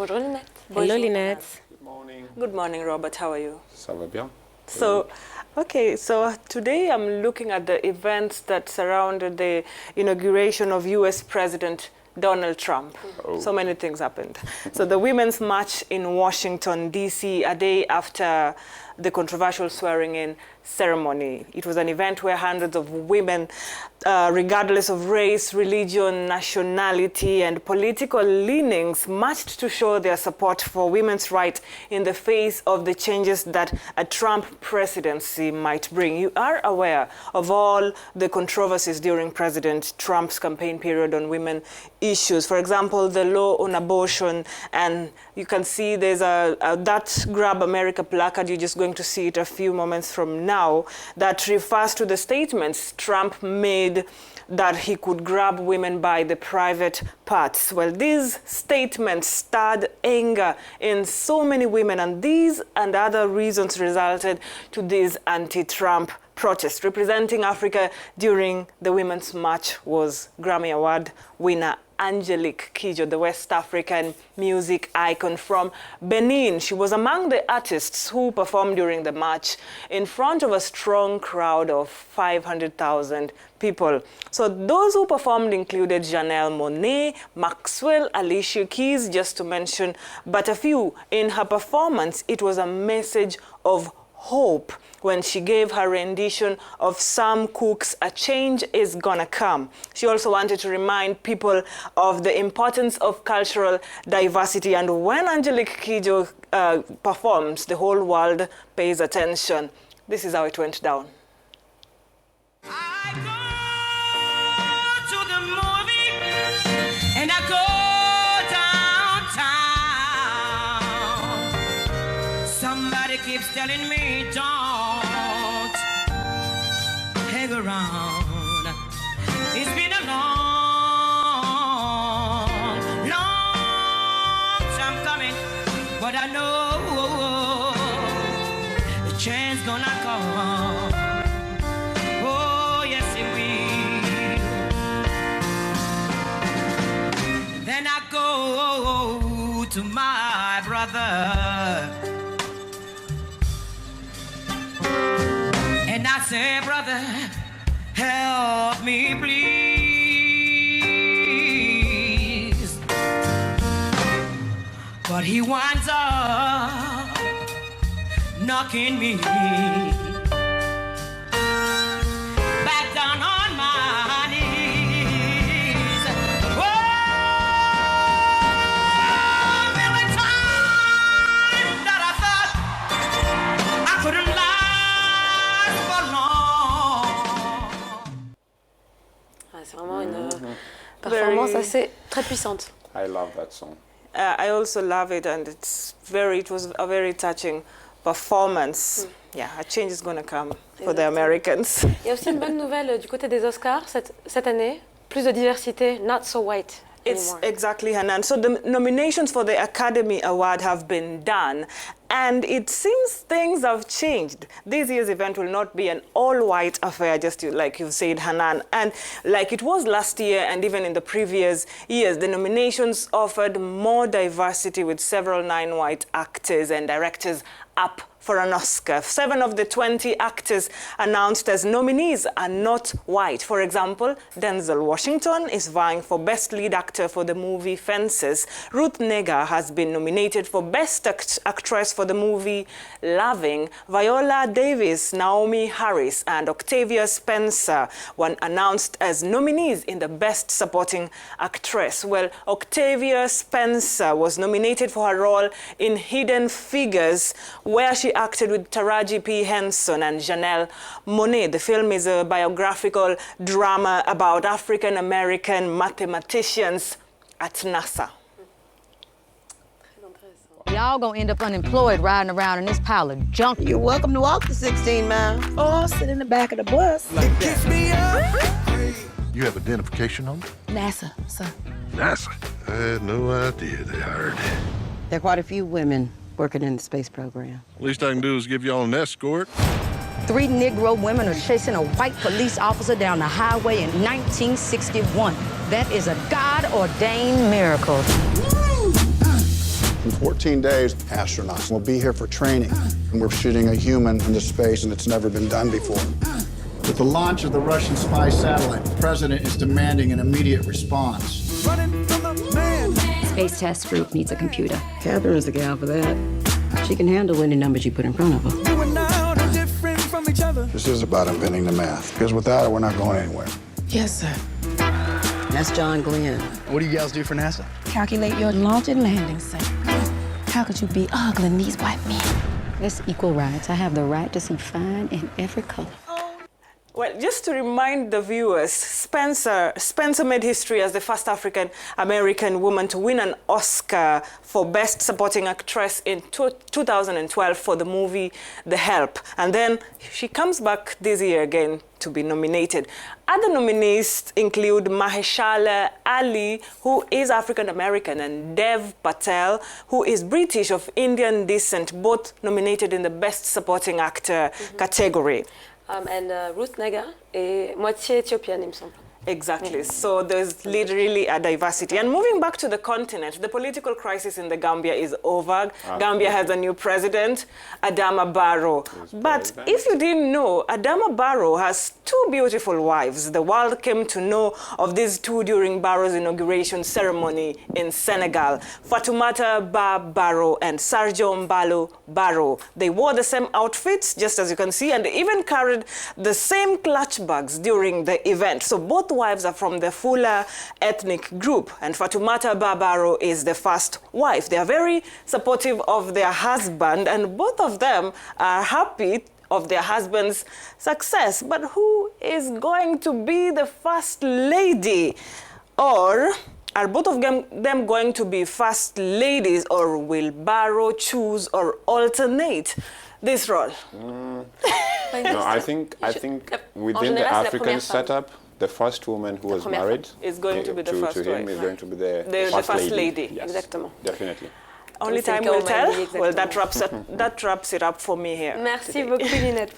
Bonjour Lynette. Hello Lynette. Good morning. Good morning, Robert. How are you? Ça va bien? So, okay, so today I'm looking at the events that surrounded the inauguration of US President Donald Trump. Oh. So many things happened. So the Women's March in Washington, D.C., a day after the controversial swearing-in ceremony. It was an event where hundreds of women, regardless of race, religion, nationality, and political leanings, marched to show their support for women's rights in the face of the changes that a Trump presidency might bring. You are aware of all the controversies during President Trump's campaign period on women issues. For example, the law on abortion, and you can see there's that Grab America placard. You're just going to see it a few moments from now, that refers to the statements Trump made that he could grab women by the private parts. Well, these statements stirred anger in so many women, and these and other reasons resulted to these anti-Trump protests. Representing Africa during the Women's March was Grammy Award winner Angelique Kidjo, the West African music icon from Benin. She was among the artists who performed during the march in front of a strong crowd of 500,000 people. So those who performed included Janelle Monáe, Maxwell, Alicia Keys, just to mention but a few. In her performance, it was a message of hope when she gave her rendition of Sam Cooke's A Change Is Gonna Come. She also wanted to remind people of the importance of cultural diversity, and when Angelique Kidjo performs, the whole world pays attention. This is how it went down. I go to the movie and I go downtown. Somebody keeps telling me don't hang around. It's been a long, long time coming, but I know the chance gonna come. Oh, yes, it will. Then I go to my brother and I say, brother, help me, please. But he winds up knocking me back down on my knees. Oh, there were times that I thought I couldn't last for long. C'est vraiment une performance assez très puissante. I love that song. I also love it, and it was a very touching performance. Yeah, a change is going to come for the Americans. Il y a aussi une bonne nouvelle du côté des Oscars cette année. Plus de diversité, not so white It's anymore. exactly, Hanan. So the nominations for the Academy Award have been done, and it seems things have changed. This year's event will not be an all-white affair, just like you've said, Hanan. And like it was last year and even in the previous years, the nominations offered more diversity, with several non-white actors and directors up for an Oscar. 7 of the 20 actors announced as nominees are not white. For example, Denzel Washington is vying for Best Lead Actor for the movie Fences. Ruth Negga has been nominated for Best Actress for the movie Loving. Viola Davis, Naomi Harris, and Octavia Spencer were announced as nominees in the Best Supporting Actress. Well, Octavia Spencer was nominated for her role in Hidden Figures, where she acted with Taraji P. Henson and Janelle Monáe. The film is a biographical drama about African-American mathematicians at NASA. Y'all gonna end up unemployed riding around in this pile of junk. You're welcome to walk the 16 miles or sit in the back of the bus. You have identification on it? NASA, sir. NASA? I had no idea they hired. There are quite a few women working in the space program. Least I can do is give y'all an escort. 3 Negro women are chasing a white police officer down the highway in 1961. That is a God-ordained miracle. 14 days, astronauts will be here for training. And we're shooting a human into space, and it's never been done before. With the launch of the Russian spy satellite, the president is demanding an immediate response. Running from the man. Space Task Group needs a computer. Catherine is the gal for that. She can handle any numbers you put in front of her. You and I are different from each other. This is about inventing the math, because without it, we're not going anywhere. Yes, sir. That's John Glenn. What do you gals do for NASA? Calculate your launch and landing site. How could you be ogling these white men? It's equal rights. I have the right to see fine in every color. Well, just to remind the viewers, Spencer made history as the first African-American woman to win an Oscar for Best Supporting Actress in 2012 for the movie The Help. And then she comes back this year again to be nominated. Other nominees include Mahershala Ali, who is African-American, and Dev Patel, who is British of Indian descent, both nominated in the Best Supporting Actor category. And Ruth Negga est moitié éthiopienne, il me semble. Exactly. So there's really a diversity. And moving back to the continent, the political crisis in the Gambia is over. Gambia has a new president, Adama Barrow. But if you didn't know, Adama Barrow has two beautiful wives. The world came to know of these two during Barrow's inauguration ceremony in Senegal. Fatoumata Ba Barrow and Sarjo Mbalo Barrow. They wore the same outfits, just as you can see, and they even carried the same clutch bags during the event. So both wives are from the Fula ethnic group, and Fatoumata Ba Barrow is the first wife. They are very supportive of their husband, and both of them are happy of their husband's success. But who is going to be the first lady? Or are both of them going to be first ladies, or will Barrow choose or alternate this role? No, I think within the African setup, the first woman who was married is going to be the first him wife. is going to be the first lady. Yes, Exactement. definitely. Only time will tell. Well, that wraps it up for me here. Merci beaucoup, Linette.